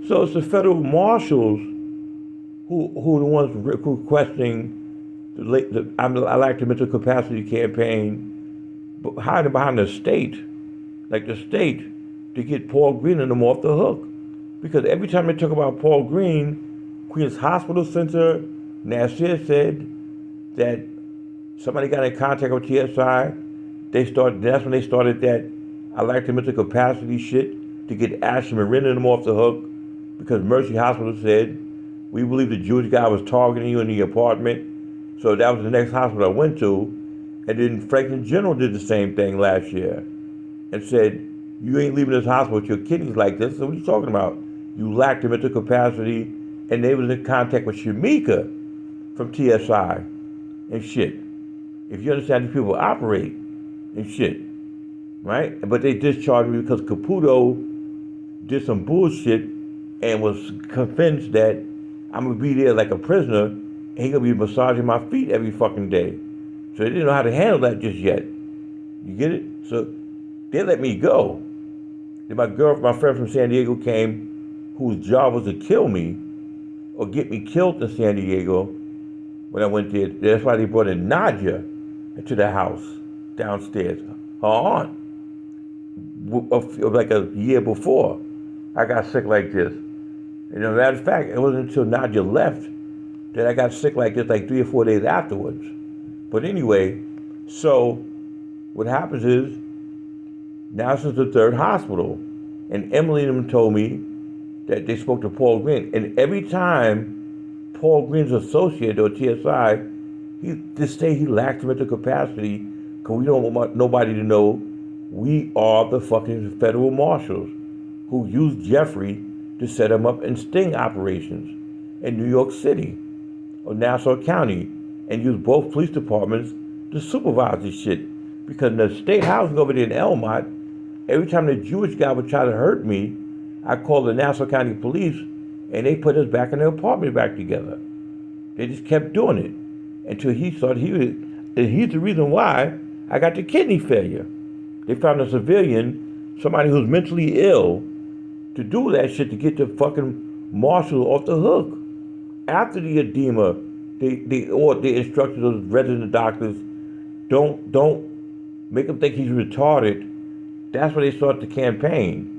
So it's the federal marshals who are the ones requesting I like the mental capacity campaign, but hiding behind the state, like the state, to get Paul Green and them off the hook. Because every time they talk about Paul Green, Queens Hospital Center, Nasir said that somebody got in contact with TSI. That's when they started that I like the mental capacity shit to get Ashley Marin and them off the hook because Mercy Hospital said, we believe the Jewish guy was targeting you in the apartment. So that was the next hospital I went to. And then Franklin General did the same thing last year and said, you ain't leaving this hospital with your kidneys like this. So what are you talking about? You lack the mental capacity. And they was in contact with Shamika from TSI and shit. If you understand how these people operate and shit, right? But they discharged me because Caputo did some bullshit and was convinced that I'm gonna be there like a prisoner and he gonna be massaging my feet every fucking day. So they didn't know how to handle that just yet. You get it? So they let me go. Then my friend from San Diego came, whose job was to kill me or get me killed in San Diego when I went there. That's why they brought in Nadia into the house downstairs. Her aunt, like a year before, I got sick like this. And as a matter of fact, it wasn't until Nadia left that I got sick like this, like 3 or 4 days afterwards. But anyway, so what happens is now since the third hospital, and Emily and them told me that they spoke to Paul Green, and every time Paul Green's associate or TSI, he just say he lacks mental capacity because we don't want nobody to know we are the fucking federal marshals who used Jeffrey to set him up in sting operations in New York City or Nassau County and used both police departments to supervise this shit. Because in the state housing over there in Elmont, every time the Jewish guy would try to hurt me, I called the Nassau County Police and they put us back in the apartment back together. They just kept doing it until he thought and he's the reason why I got the kidney failure. They found a civilian, somebody who's mentally ill, to do that shit to get the fucking marshal off the hook. After the edema, they instructed those resident doctors, don't make him think he's retarded. That's when they started the campaign.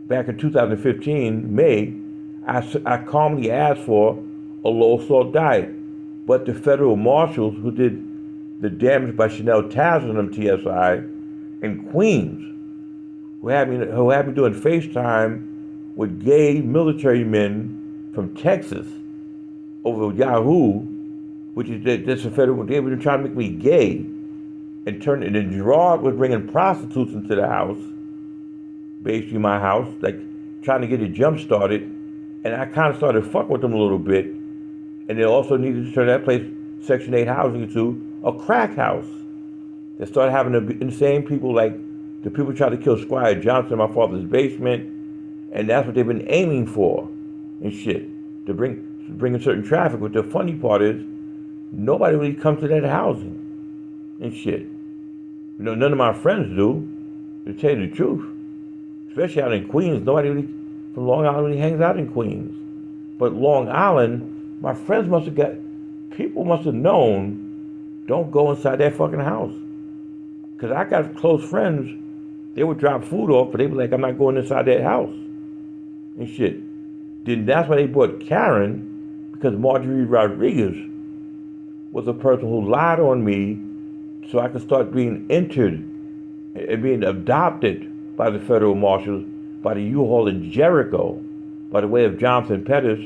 Back in 2015, May, I calmly asked for a low salt diet. But the federal marshals who did the damage by Chanel Tazza and TSI in Queens, who had me doing FaceTime with gay military men from Texas over Yahoo, which is that's a federal. They were trying to make me gay, and then Gerard was bringing prostitutes into the house, basically my house, like trying to get it jump started, and I kind of started fucking with them a little bit, and they also needed to turn that place, Section 8 housing, into a crack house. They started having the insane people like the people tried to kill Squire Johnson in my father's basement, and that's what they've been aiming for and shit, to bring in certain traffic. But the funny part is, nobody really comes to that housing and shit. You know, none of my friends do, to tell you the truth. Especially out in Queens, nobody really from Long Island really hangs out in Queens. But Long Island, my friends people must have known, don't go inside that fucking house. Because I got close friends, they would drop food off, but they were like, I'm not going inside that house and shit. Then that's why they brought Karen, because Marjorie Rodriguez was a person who lied on me so I could start being entered and being adopted by the federal marshals, by the U-Haul in Jericho, by the way of Jonathan Pettis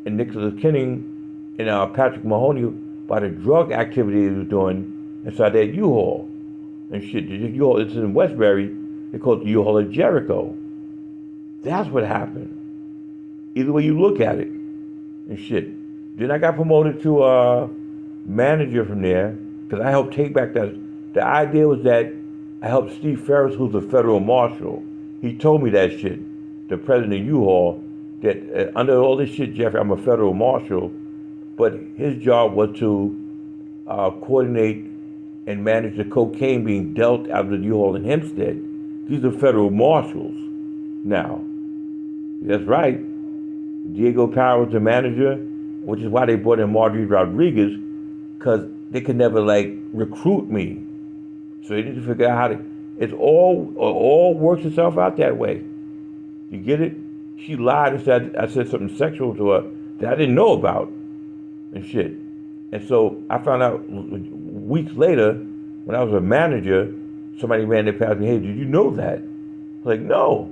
and Nicholas Kenning and Patrick Mahoney, by the drug activity he was doing inside that U-Haul and shit. The U-Haul, it's in Westbury. They call it the U-Haul of Jericho. That's what happened. Either way you look at it and shit. Then I got promoted to manager from there because I helped take back that. The idea was that I helped Steve Ferris, who's a federal marshal. He told me that shit, the president of U-Haul, that under all this shit, Jeffrey, I'm a federal marshal, but his job was to coordinate and manage the cocaine being dealt out of the U-Haul in Hempstead. These are federal marshals now. That's right. Diego Parra was the manager, which is why they brought in Marjorie Rodriguez, because they could never like recruit me. So they need to figure out how to. It all works itself out that way. You get it? She lied and said I said something sexual to her that I didn't know about and shit. And so I found out weeks later when I was a manager, somebody ran it past me. Hey, did you know that? I was like, no.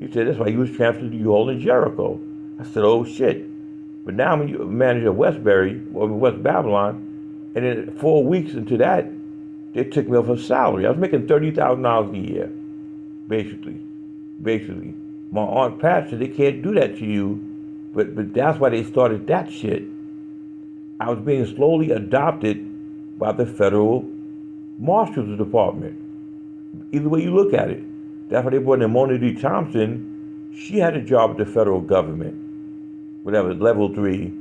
He said that's why you was transferred to U-Haul in Jericho. I said, oh shit. But now I'm a manager of Westbury or West Babylon, and then 4 weeks into that, they took me off a salary. I was making $30,000 a year, basically. Basically. My Aunt Pat said they can't do that to you, but that's why they started that shit. I was being slowly adopted by the federal Marshals Department. Either way you look at it. That's why they brought in Mona D. Thompson. She had a job with the federal government, whatever, level 3.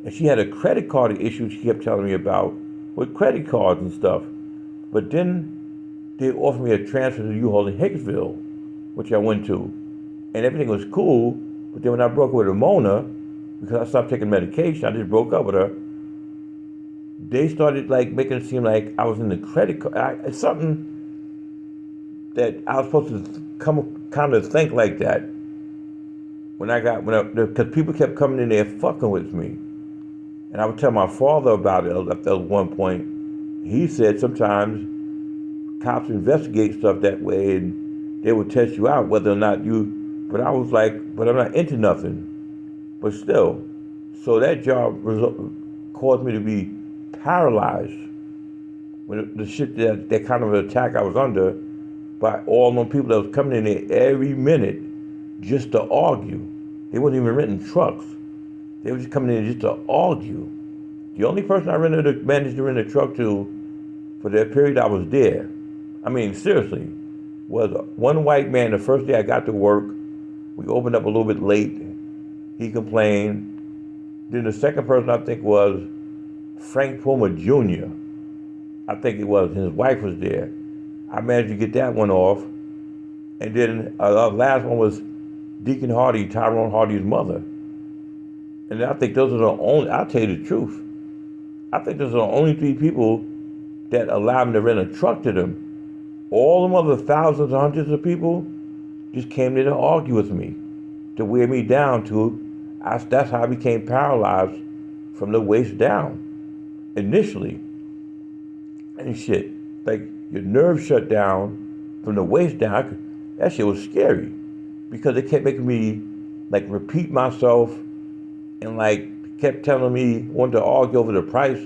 And she had a credit card issue she kept telling me about with credit cards and stuff. But then they offered me a transfer to U-Haul in Hicksville, which I went to. And everything was cool. But then when I broke up with Mona, because I stopped taking medication, I just broke up with her, they started like making it seem like I was in the credit card. It's something that I was supposed to kind of think like that. Because people kept coming in there fucking with me. And I would tell my father about it at one point. He said sometimes cops investigate stuff that way and they would test you out whether or not but I was like, but I'm not into nothing. But still, so that job caused me to be paralyzed with the shit that kind of attack I was under by all them people that was coming in there every minute just to argue. They wasn't even renting trucks. They were just coming in just to argue. The only person I managed to rent a truck to for that period I was there, I mean, seriously, was one white man the first day I got to work. We opened up a little bit late. He complained. Then the second person I think was Frank Puma Jr. I think it was. His wife was there. I managed to get that one off. And then the last one was Deacon Hardy, Tyrone Hardy's mother. And I think those are the only, I'll tell you the truth, I think those are the only 3 people that allowed me to rent a truck to them. All them other thousands, hundreds of people just came there to argue with me, to wear me down that's how I became paralyzed from the waist down, initially. And shit, like your nerves shut down from the waist down. That shit was scary because it kept making me like repeat myself and like kept telling me, wanted to argue over the price.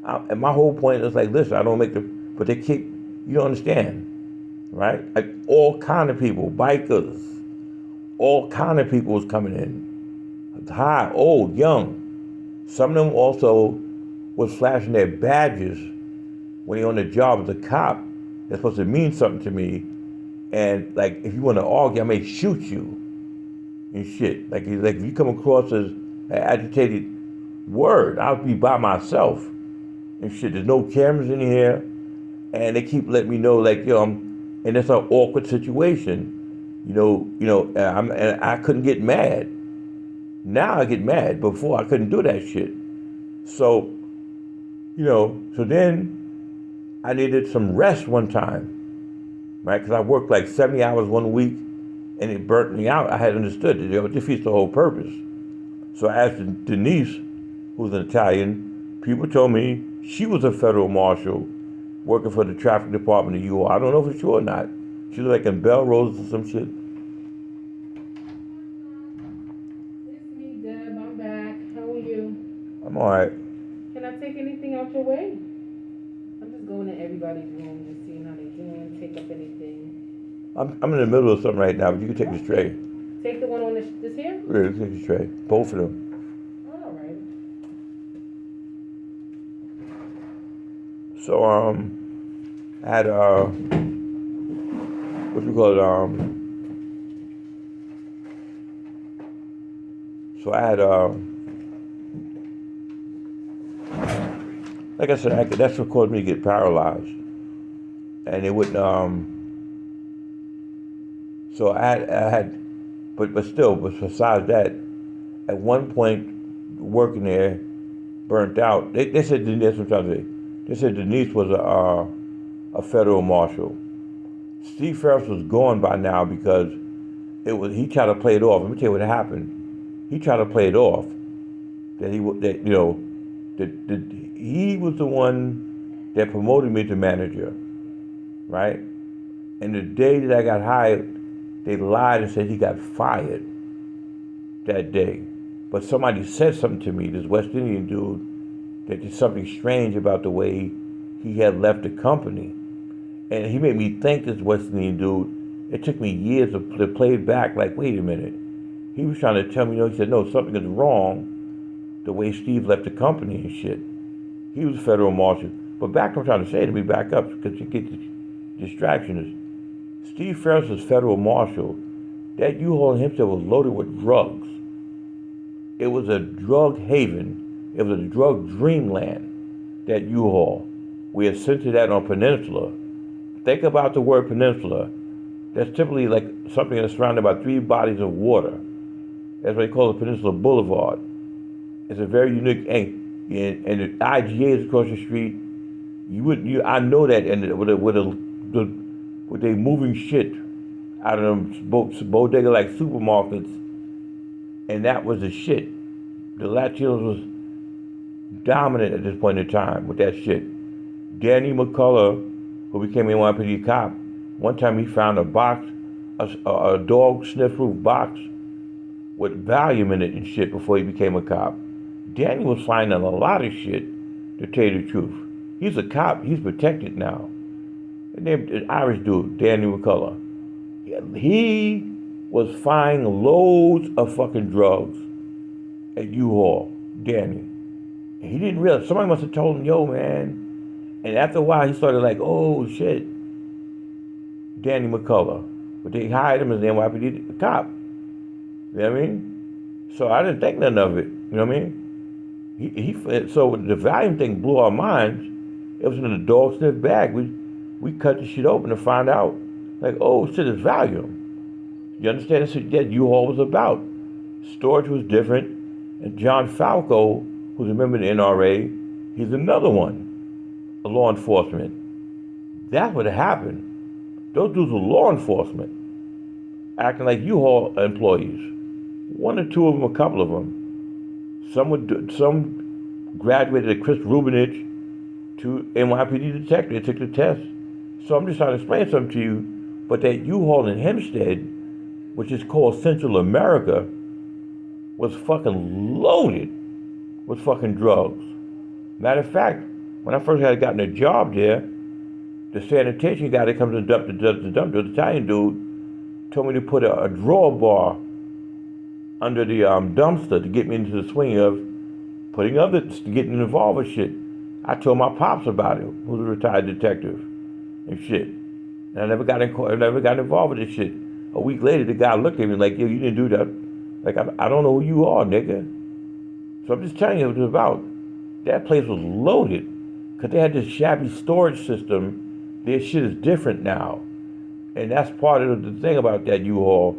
And my whole point is like, listen, I don't make but they keep, you don't understand, right? Like all kind of people, bikers, all kind of people was coming in. High, old, young. Some of them also was flashing their badges when they're on the job as a cop. They're supposed to mean something to me. And like, if you want to argue, I may shoot you and shit. Like if you come across as an agitated word, I'll be by myself and shit. There's no cameras in here. And they keep letting me know like, and it's an awkward situation. And I couldn't get mad. Now I get mad. Before I couldn't do that shit. So, so then I needed some rest one time, right? Because I worked like 70 hours one week and it burnt me out. I had understood that it defeats the whole purpose. So I asked Denise, who's an Italian, people told me she was a federal marshal working for the traffic department of U.O. I don't know for sure or not. She was like in Belrose or some shit. It's me, Deb. I'm back. How are you? I'm all right. Can I take anything out your way? I'm just going to everybody's room, just seeing how they're doing, take up anything. I'm in the middle of something right now, but you can take this tray. Take the one on this here? Yeah, take this tray. Both of them. All right. So, I had, what you call it, so I had, like I said, that's what caused me to get paralyzed. And it wouldn't, so I had, but still, but besides that, at one point working there, burnt out. They said Denise. I'm trying to say. They said Denise was a federal marshal. Steve Ferris was gone by now because he tried to play it off. Let me tell you what happened. He tried to play it off that he was the one that promoted me to manager, right? And the day that I got hired, they lied and said he got fired that day. But somebody said something to me, this West Indian dude, that there's something strange about the way he had left the company. And he made me think, this West Indian dude. It took me years to play it back, like, wait a minute. He was trying to tell me, he said, no, something is wrong the way Steve left the company and shit. He was a federal marshal. But back to what I'm trying to say, to be back up, because you get the distraction, is Steve Ferris was federal marshal. That U-Haul himself was loaded with drugs. It was a drug haven. It was a drug dreamland, that U-Haul. We had sent to that on Peninsula. Think about the word peninsula. That's typically like something that's surrounded by 3 bodies of water. That's what they call the Peninsula Boulevard. It's a very unique, and the IGA is across the street. I know that, and with they moving shit out of them bodega like supermarkets, and that was the shit. The Latinos was dominant at this point in time with that shit. Danny McCullough, who became a NYPD cop, one time he found a box, a dog sniff-proof box with Valium in it and shit before he became a cop. Danny was finding a lot of shit, to tell you the truth. He's a cop. He's protected now. And then an Irish dude, Danny McCullough. He was finding loads of fucking drugs at U-Haul, Danny. And he didn't realize. Somebody must have told him, yo, man. And after a while, he started like, oh, shit. Danny McCullough. But they hired him as an NYPD cop. You know what I mean? So I didn't think nothing of it. You know what I mean? So the Valium thing blew our minds. It was in a dog sniff bag. We cut the shit open to find out, like, oh shit, it's Valium. You understand? That's what U-Haul was about. Storage was different, and John Falco, who's a member of the NRA, he's another one, a law enforcement. That's what happened. Those dudes were law enforcement, acting like U-Haul employees. One or two of them, a couple of them. Some graduated at Chris Rubinich to NYPD detective. They took the test. So I'm just trying to explain something to you. But that U-Haul in Hempstead, which is called Central America, was fucking loaded with fucking drugs. Matter of fact, when I first had gotten a job there, the sanitation guy that comes and does the dump, the Italian dude, told me to put a drawer bar under the dumpster to get me into the swing of putting others, getting involved with shit. I told my pops about it, who's a retired detective and shit. And I never got involved with this shit. A week later, the guy looked at me like, yo, you didn't do that. Like, I don't know who you are, nigga. So I'm just telling you what it's about. That place was loaded because they had this shabby storage system. Their shit is different now. And that's part of the thing about that U-Haul.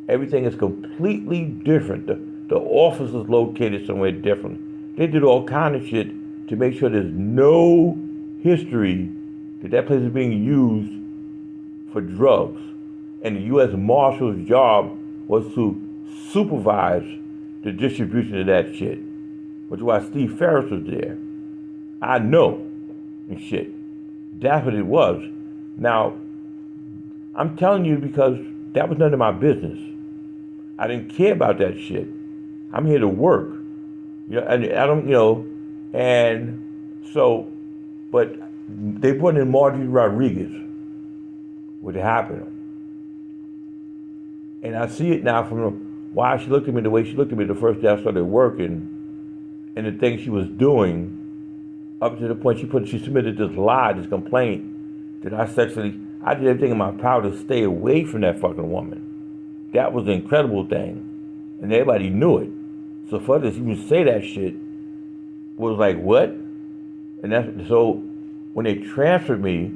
Everything is completely different. The office is located somewhere different. They did all kind of shit to make sure there's no history that place is being used for drugs. And the U.S. Marshal's job was to supervise the distribution of that shit, which is why Steve Ferris was there. I know and shit. That's what it was. Now, I'm telling you because that was none of my business. I didn't care about that shit. I'm here to work. You know, and I don't, you know, and so, but they brought in Marjorie Rodriguez, what happened. And I see it now from why she looked at me the way she looked at me the first day I started working, and the things she was doing, up to the point she submitted this lie, this complaint, that I did everything in my power to stay away from that fucking woman. That was the incredible thing. And everybody knew it. So for us to even say that shit was like, what? And so when they transferred me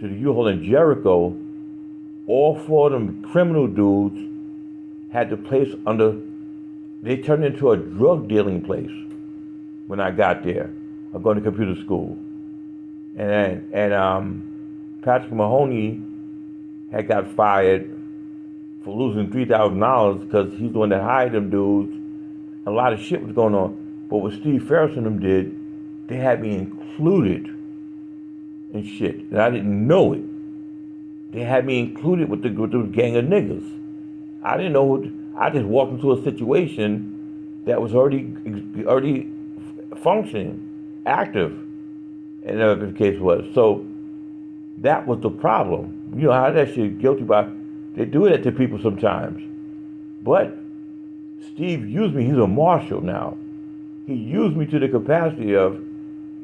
to the U-Haul in Jericho, all 4 of them criminal dudes had the place under they turned into a drug dealing place when I got there. I'm going to computer school. And Patrick Mahoney had got fired for losing $3,000 because he's the one that hired them dudes. A lot of shit was going on. But what Steve Ferris and them did, they had me included in shit. And I didn't know it. They had me included with the gang of niggas. I didn't know I just walked into a situation that was already functioning, active, and whatever the case was. So that was the problem. You know how that shit guilty by, they do that to people sometimes. But Steve used me, he's a marshal now. He used me to the capacity of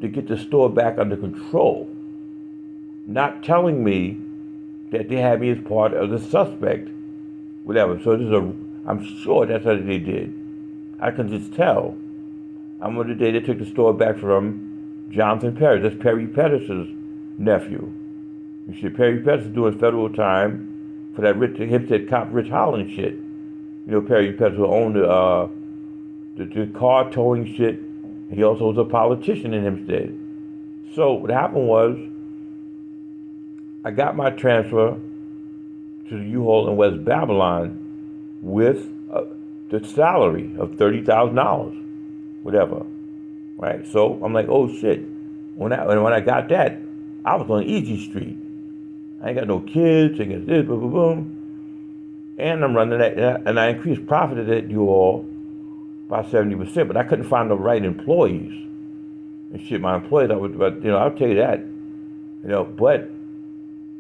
to get the store back under control. Not telling me that they had me as part of the suspect, whatever. So I'm sure that's what they did. I can just tell. I'm on the day they took the store back from Jonathan Perry. That's Perry Pettis' nephew. You see, Perry Pettis is doing federal time for that Hempstead cop Rich Holland shit. You know, Perry Pettis who owned the car towing shit. He also was a politician in Hempstead. So what happened was, I got my transfer to the U-Haul in West Babylon with the salary of $30,000, whatever, right? So I'm like, oh shit. When I got that, I was on Easy Street. I ain't got no kids, I got this, boom, boom, boom. And I'm running that, and I increased profit at that U-Haul by 70%, but I couldn't find the right employees. And shit, my employees, I'll tell you that, but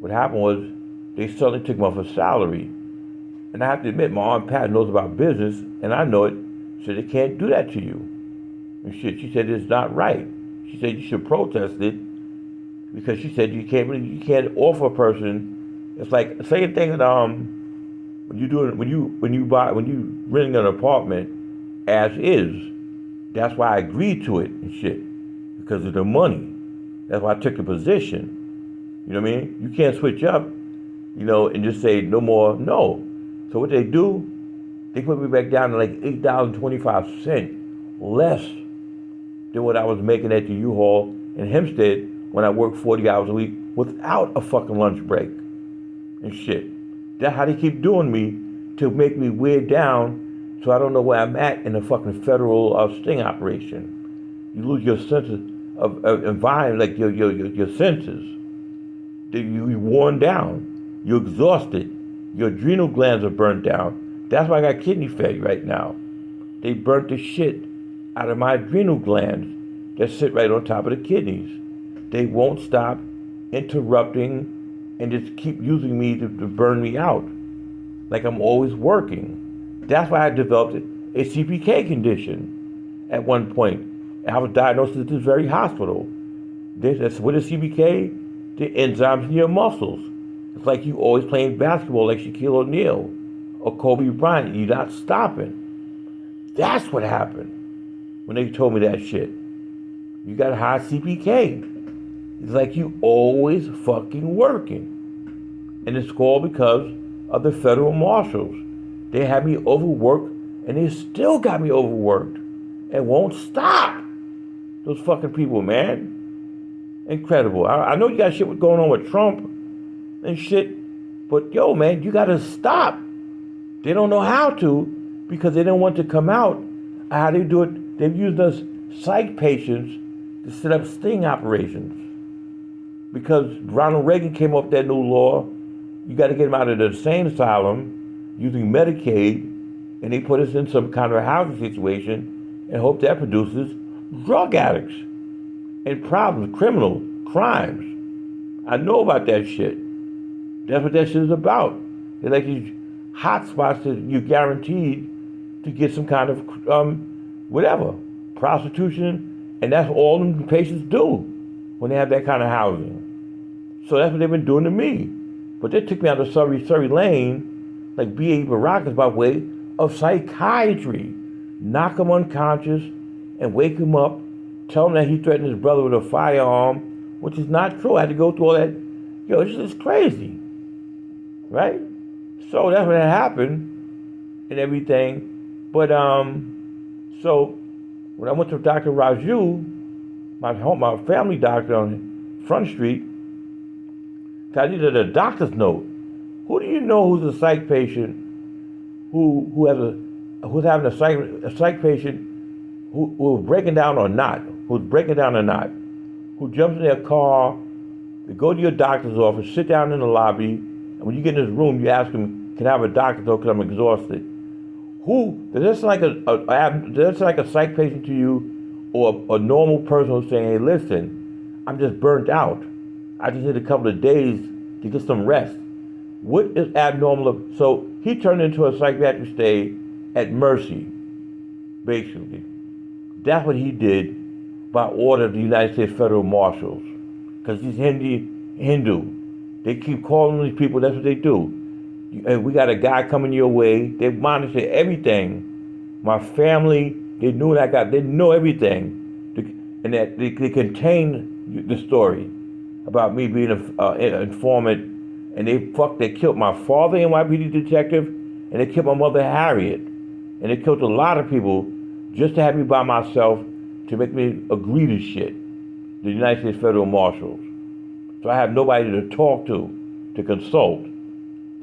what happened was they suddenly took me off a salary. And I have to admit, my Aunt Pat knows about business, and I know it. She said, they can't do that to you. And shit, she said, it's not right. She said, you should protest it, because she said, you can't offer a person. It's like, same thing that, when you renting an apartment as is, that's why I agreed to it and shit, because of the money. That's why I took the position. You know what I mean? You can't switch up, and just say no more. No. So what they do, they put me back down to like $8.25 less than what I was making at the U-Haul in Hempstead when I worked 40 hours a week without a fucking lunch break and shit. That's how they keep doing me to make me weighed down so I don't know where I'm at in the fucking federal sting operation. You lose your sense of environment, like your senses. You're worn down. You're exhausted. Your adrenal glands are burnt down. That's why I got kidney failure right now. They burnt the shit out of my adrenal glands that sit right on top of the kidneys. They won't stop interrupting and just keep using me to burn me out. Like I'm always working. That's why I developed a CPK condition at one point. I was diagnosed at this very hospital. That's what is CPK? The enzymes in your muscles. It's like you always playing basketball like Shaquille O'Neal or Kobe Bryant. You're not stopping. That's what happened when they told me that shit. You got a high CPK. It's like you always fucking working. And it's all because of the federal marshals. They had me overworked and they still got me overworked and won't stop. Those fucking people, man. Incredible. I know you got shit going on with Trump and shit, but yo, man, you gotta stop. They don't know how to because they don't want to come out. How they do it, they've used us psych patients to set up sting operations. Because Ronald Reagan came up with that new law, you gotta get them out of the insane asylum using Medicaid, and they put us in some kind of a housing situation and hope that produces drug addicts and problems, criminal crimes. I know about that shit. That's what that shit is about. They're like these hot spots that you're guaranteed to get some kind of whatever, prostitution, and that's all them patients do when they have that kind of housing. So that's what they've been doing to me. But they took me out of Surrey Lane, like B.A. Baracus, by way of psychiatry. Knock him unconscious and wake him up, tell him that he threatened his brother with a firearm, which is not true. I had to go through all that. Yo, it's just crazy, right? So that's what happened and everything. But so when I went to Dr. Raju, my family doctor on Front Street, I needed a doctor's note. Who do you know who's a psych patient who's having a psych patient who's breaking down or not, who jumps in their car, they go to your doctor's office, sit down in the lobby, and when you get in this room, you ask them, "Can I have a doctor's note? Because I'm exhausted." Who does that sound like does that sound like a psych patient to you, or a normal person who's saying, "Hey, listen, I'm just burnt out. I just need a couple of days to get some rest." What is abnormal? So he turned into a psychiatric stay at Mercy, basically. That's what he did by order of the United States Federal Marshals. Because he's Hindu. They keep calling these people, that's what they do. And we got a guy coming your way, they monitor everything. My family, they know everything. And that they contain the story about me being an informant. And they killed my father, NYPD detective, and they killed my mother, Harriet. And they killed a lot of people just to have me by myself to make me agree to shit. The United States Federal Marshals. So I have nobody to talk to consult.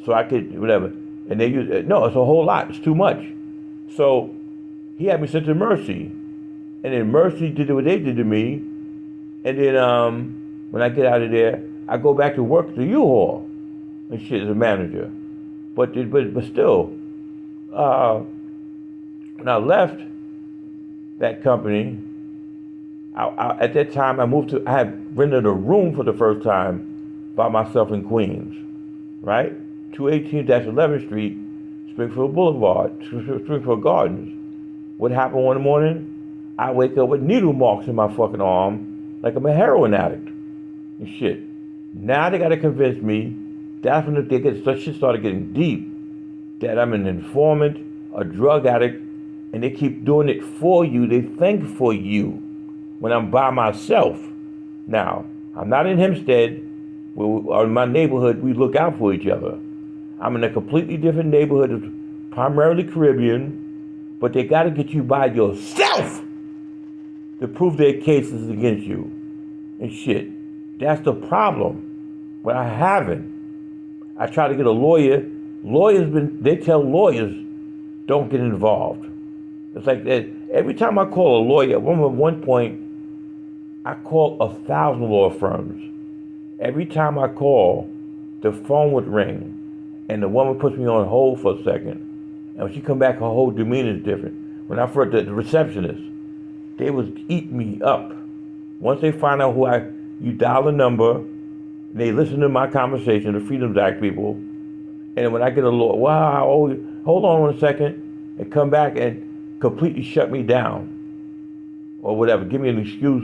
So I could, whatever. And they use, no, it's a whole lot. It's too much. So he had me sent to Mercy. And then Mercy did what they did to me. And then when I get out of there, I go back to work at the U-Haul and shit as a manager. But still, when I left that company, at that time I had rented a room for the first time by myself in Queens, right? 218-11th Street, Springfield Boulevard, Springfield Gardens. What happened one morning? I wake up with needle marks in my fucking arm like I'm a heroin addict and shit. Now they gotta convince me, that's when such shit started getting deep, that I'm an informant, a drug addict, and they keep doing it for you. They think for you when I'm by myself. Now, I'm not in Hempstead, or in my neighborhood, we look out for each other. I'm in a completely different neighborhood, it's primarily Caribbean, but they gotta get you by yourself to prove their cases against you and shit. That's the problem. But I haven't. I try to get a lawyer. They tell lawyers, don't get involved. It's like that. Every time I call a lawyer, at one point, I called 1,000 law firms. Every time I call, the phone would ring, and the woman puts me on hold for a second. And when she come back, her whole demeanor is different. When I first, the receptionist, they would eat me up. Once they find out you dial a number, they listen to my conversation, the Freedoms Act people, and when I get a lawyer, hold on one second, and come back and completely shut me down, or whatever, give me an excuse,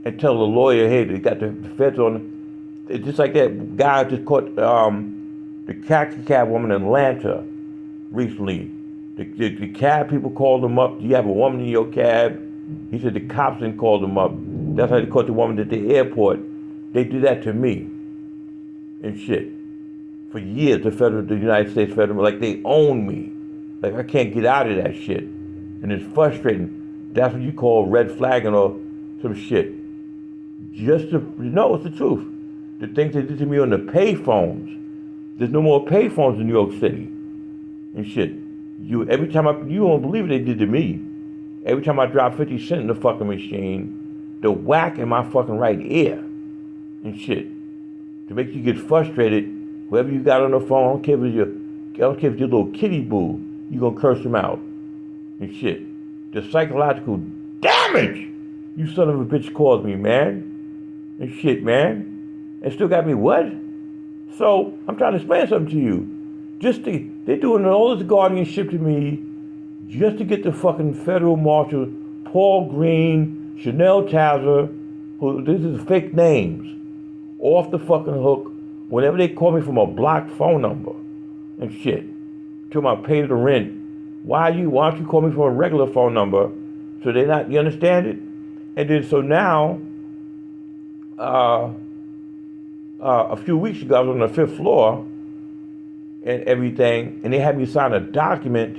and tell the lawyer, hey, they got the feds on. It's just like that guy just caught the taxi cab woman in Atlanta recently. The cab people called him up. Do you have a woman in your cab? He said the cops didn't call them up. That's how they caught the woman at the airport. They do that to me and shit. For years, the United States Federal, like they own me. Like I can't get out of that shit. And it's frustrating. That's what you call red flagging or some shit. No, it's the truth. The things they did to me on the pay phones. There's no more pay phones in New York City and shit. You don't believe what they did to me. Every time I drop 50 cents in the fucking machine, the whack in my fucking right ear and shit. To make you get frustrated, whoever you got on the phone, I don't care if it's your little kitty boo, you gonna curse them out and shit. The psychological damage you son of a bitch caused me, man. And shit, man. And still got me what? So, I'm trying to explain something to you. They're doing all this guardianship to me just to get the fucking federal marshal, Paul Green, Chanel Tazer, this is fake names, off the fucking hook whenever they call me from a blocked phone number and shit. Till I pay the rent. Why don't you call me from a regular phone number? So they're not, you understand it? And then so now, a few weeks ago, I was on the 5th floor and everything, and they had me sign a document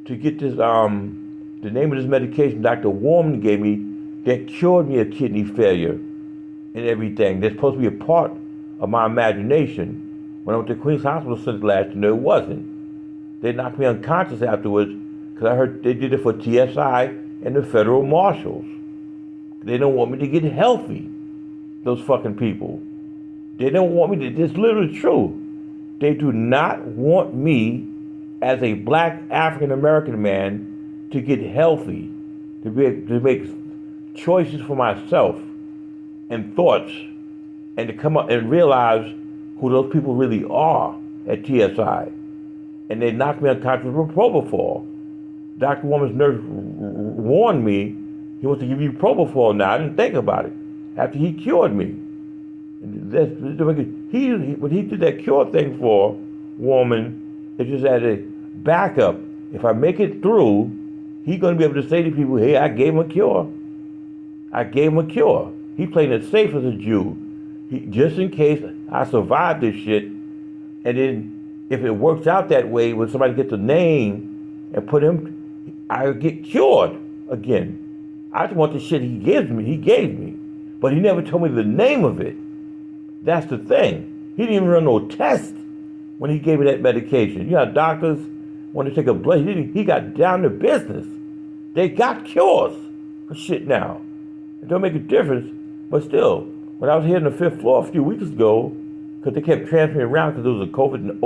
to get this the name of this medication Dr. Warman gave me that cured me of kidney failure and everything. That's supposed to be a part of my imagination. When I went to Queens Hospital since last year, no, it wasn't. They knocked me unconscious afterwards because I heard they did it for TSI and the federal marshals. They don't want me to get healthy, those fucking people. They don't want me to, it's literally true. They do not want me as a black African American man to get healthy, to make choices for myself and thoughts, and to come up and realize who those people really are at TSI. And they knocked me unconscious with propofol. Dr. Woman's nurse warned me he wants to give you propofol now. I didn't think about it after he cured me. When he did that cure thing for Woman, it's just as a backup. If I make it through, he's going to be able to say to people, hey, I gave him a cure. I gave him a cure. He's playing it safe as a Jew. Just in case I survive this shit, and then if it works out that way, when somebody gets a name and put him, I get cured again. I just want the shit he gave me. But he never told me the name of it. That's the thing. He didn't even run no test when he gave me that medication. You know, doctors want to take a blood. He got down to business. They got cures for shit now. It don't make a difference, but still, when I was here on the 5th floor a few weeks ago, because they kept transferring me around because there was a COVID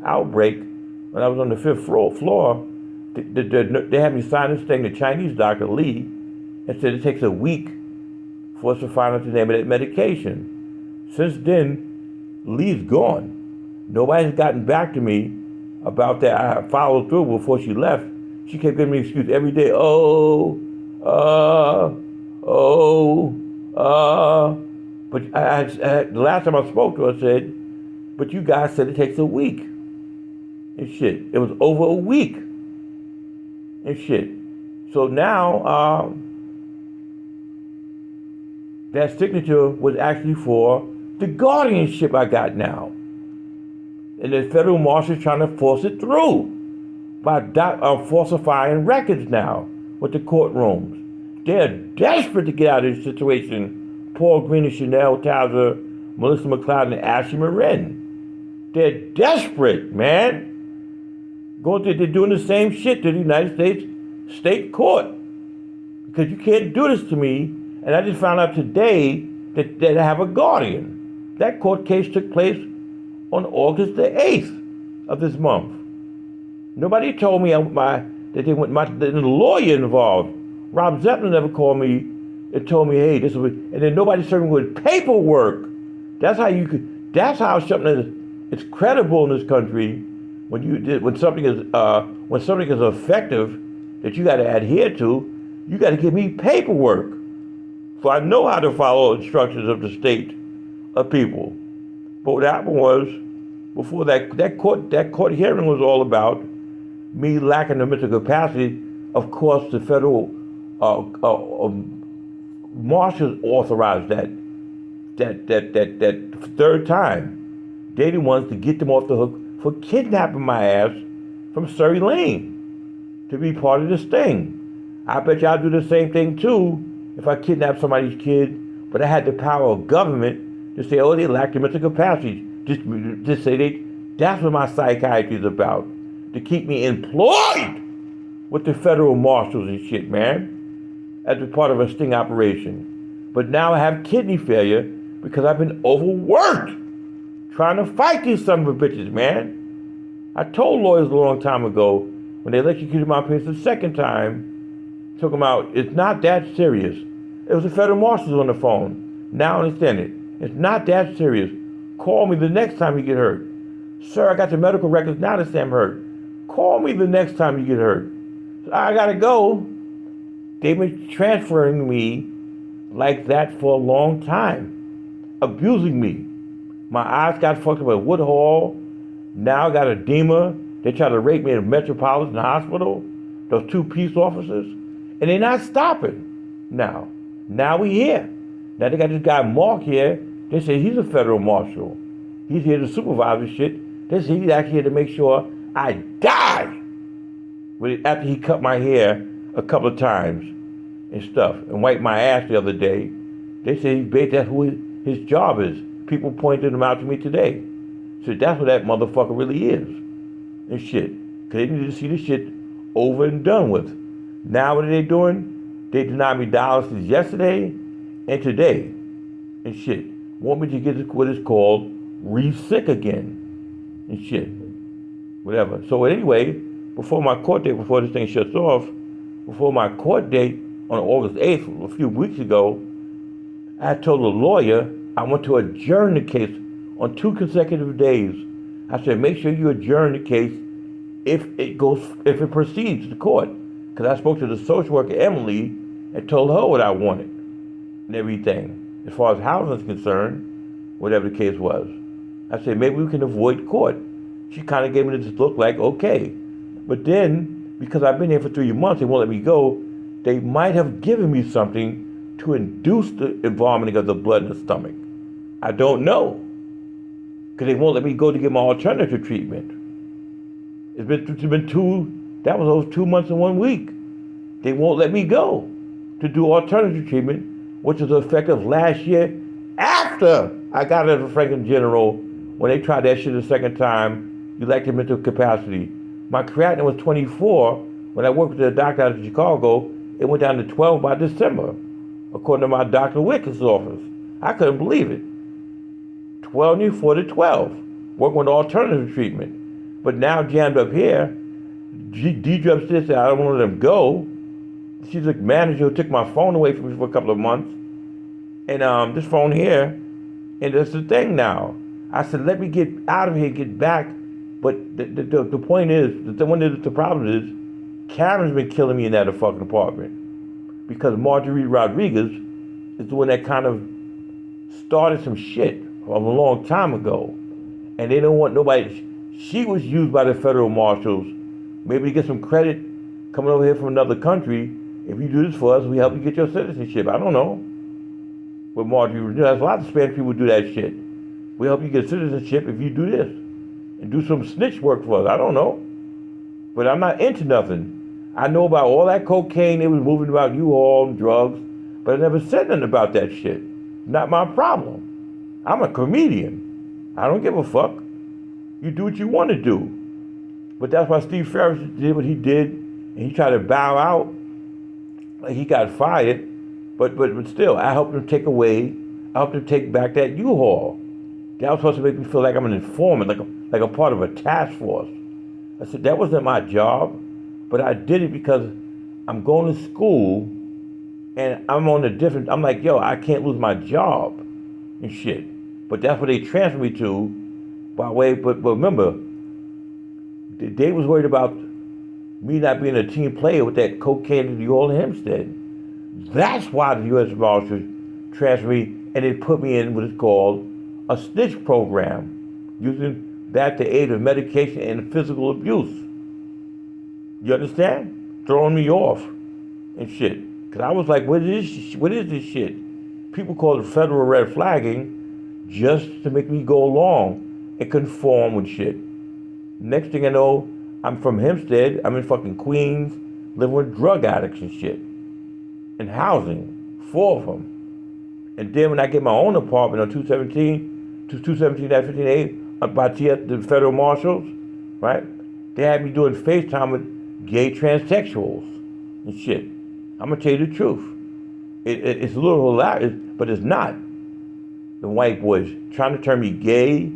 outbreak, when I was on the 5th floor, they had me sign this thing, the Chinese doctor, Lee, and said it takes a week for us to find out the name of that medication. Since then, Lee's gone. Nobody's gotten back to me about that. I followed through before she left. She kept giving me excuses every day. But the last time I spoke to her, I said, but you guys said it takes a week. And shit. It was over a week. And shit. So now, that signature was actually for the guardianship I got now. And the federal marshal's trying to force it through by falsifying records now with the courtrooms. They're desperate to get out of this situation. Paul Green and Chanel Towser, Melissa McLeod, and Ashley Marin. They're desperate, man. They're doing the same shit to the United States State Court. Because you can't do this to me. And I just found out today that I have a guardian. That court case took place on August the 8th of this month. Nobody told me that the lawyer involved, Rob Zeppelin, never called me and told me, hey, this is what, and then nobody served me with paperwork. That's how something is credible in this country when something is effective that you got to adhere to. You got to give me paperwork. So I know how to follow instructions of the state of people. But what happened was, before that court hearing was all about me lacking the mental capacity. Of course, the federal marshals authorized that third time. They the ones to get them off the hook for kidnapping my ass from Surrey Lane to be part of this thing. I bet y'all do the same thing too if I kidnap somebody's kid, but I had the power of government to say, oh, they lack the mental capacity. Just say that's what my psychiatry is about, to keep me employed with the federal marshals and shit, man, as a part of a sting operation. But now I have kidney failure because I've been overworked trying to fight these son of a bitches, man. I told lawyers a long time ago, when they electrocuted my parents the second time, took them out, it's not that serious. It was the federal marshals on the phone. Now I understand it. It's not that serious. Call me the next time you get hurt. Sir, I got the medical records now to say I'm hurt. Call me the next time you get hurt. So I gotta go. They've been transferring me like that for a long time, abusing me. My eyes got fucked up at Woodhall. Now I got edema. They try to rape me at Metropolitan Hospital. Those two peace officers. And they're not stopping now. Now we here. Now they got this guy Mark here. They say he's a federal marshal. He's here to supervise this shit. They say he's actually here to make sure I die. After he cut my hair a couple of times and stuff and wiped my ass the other day, they said that's who his job is. People pointed him out to me today. So that's what that motherfucker really is and shit. Because they need to see this shit over and done with. Now what are they doing? They denied me dialysis yesterday and today and shit. Want me to get what is called re-sick again and shit. Whatever. So anyway, before my court date, before this thing shuts off, before my court date on August 8th, a few weeks ago, I told the lawyer I want to adjourn the case on 2 consecutive days. I said, make sure you adjourn the case if it proceeds to court. Because I spoke to the social worker, Emily, and told her what I wanted and everything. As far as housing is concerned, whatever the case was. I said, maybe we can avoid court. She kind of gave me this look like, okay. But then, because I've been here for 3 months, they won't let me go, they might have given me something to induce the vomiting of the blood in the stomach. I don't know. Because they won't let me go to get my alternative treatment. That was those 2 months and 1 week. They won't let me go to do alternative treatment, which was effective last year after I got out of Franklin General when they tried that shit a second time, elective mental capacity. My creatinine was 24. When I worked with the doctor out of Chicago, it went down to 12 by December, according to my Dr. Wickens' office. I couldn't believe it. 24 to 12, working with alternative treatment. But now jammed up here, Deidre upstairs said, I don't want to let them go. She's the manager who took my phone away from me for a couple of months. And this phone here, and that's the thing now. I said, let me get out of here, get back. But the point is, the problem is, Karen's been killing me in that fucking apartment. Because Marjorie Rodriguez is the one that kind of started some shit a long time ago. And they don't want nobody. She was used by the federal marshals, maybe to get some credit coming over here from another country. If you do this for us, we help you get your citizenship. I don't know. But Marjorie, there's a lot of Spanish people who do that shit. We help you get citizenship if you do this. And do some snitch work for us. I don't know. But I'm not into nothing. I know about all that cocaine they was moving about U-Haul and drugs, but I never said nothing about that shit. Not my problem. I'm a comedian. I don't give a fuck. You do what you want to do. But that's why Steve Ferris did what he did, and he tried to bow out. Like he got fired, but still, I helped him take back that U-Haul. That was supposed to make me feel like I'm an informant, like I'm part of a task force. I said, that wasn't my job, but I did it because I'm going to school, and I'm like, yo, I can't lose my job and shit. But that's what they transferred me to, by way, but remember, they was worried about me not being a team player with that cocaine in the old Hempstead. That's why the U.S. Marshals transferred me, and they put me in what is called a snitch program, using that to aid of medication and physical abuse. You understand? Throwing me off and shit. Because I was like, what is this shit? People call it federal red flagging just to make me go along and conform with shit. Next thing I know, I'm from Hempstead. I'm in fucking Queens, living with drug addicts and shit. And housing, 4 of them. And then when I get my own apartment on 217-15A, by the federal marshals, right? They had me doing FaceTime with gay transsexuals and shit. I'm gonna tell you the truth. It's a little hilarious, but it's not. The white boys trying to turn me gay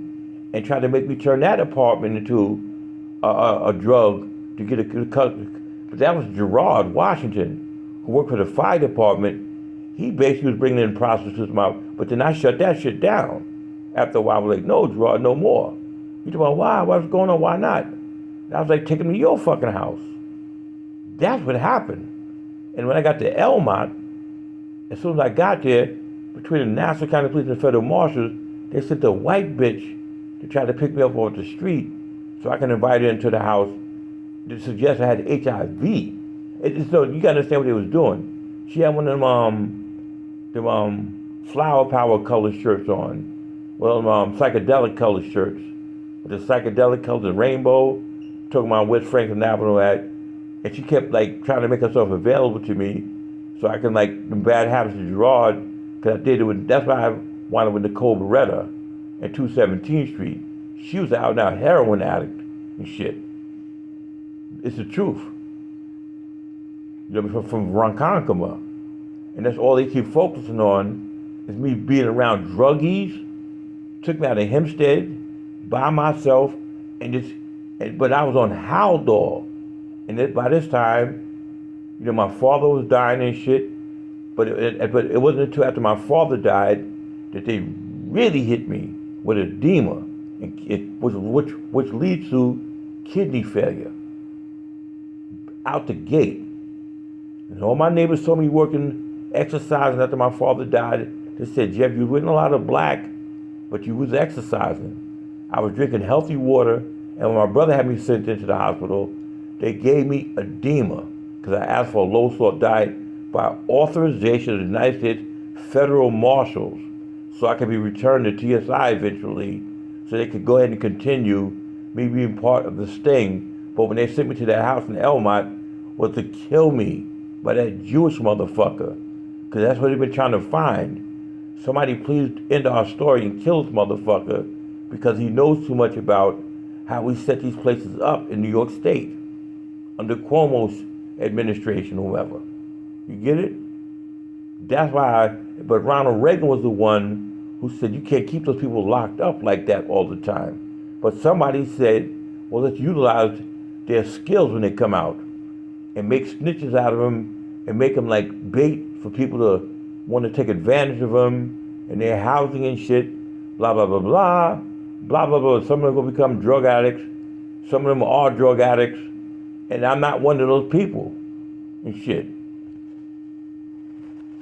and trying to make me turn that apartment into a drug to get a cut. But that was Gerard Washington, who worked for the fire department. He basically was bringing in prostitutes, but then I shut that shit down. After a while, I was like, no, Gerard, no more. You talking about why? What's going on? Why not? And I was like, take me to your fucking house. That's what happened. And when I got to Elmont, as soon as I got there, between the Nassau County Police and the federal marshals, they sent a white bitch to try to pick me up off the street so I can invite her into the house to suggest I had HIV. So you gotta understand what they was doing. She had one of them flower power colored shirts on. Well, psychedelic colored shirts. With the psychedelic colors, the rainbow, talking about West Franklin Avenue at. And she kept like trying to make herself available to me so I can like the bad habits of Gerard, because I did it with, that's why I wound up with Nicole Beretta at 217th Street. She was an out and out heroin addict and shit. It's the truth. You know, from Ronkonkoma. And that's all they keep focusing on is me being around druggies. Took me out of Hempstead by myself, but I was on Haldol. And by this time, you know, my father was dying and shit. But it wasn't until after my father died that they really hit me with edema, which leads to kidney failure out the gate. And all my neighbors saw me working, exercising after my father died. They said, Jeff, you wasn't a lot of black, but you was exercising. I was drinking healthy water, and when my brother had me sent into the hospital, they gave me edema because I asked for a low salt diet by authorization of the United States Federal Marshals, so I could be returned to TSI eventually, so they could go ahead and continue me being part of the sting. But when they sent me to that house in Elmont, was to kill me by that Jewish motherfucker, because that's what they've been trying to find. Somebody please end our story and kill this motherfucker, because he knows too much about how we set these places up in New York State under Cuomo's administration, whoever. You get it? That's why, but Ronald Reagan was the one who said you can't keep those people locked up like that all the time. But somebody said, well, let's utilize their skills when they come out and make snitches out of them and make them like bait for people to want to take advantage of them and their housing and shit, blah, blah, blah, blah, blah, blah, blah. Some of them are going to become drug addicts. Some of them are drug addicts. And I'm not one of those people and shit.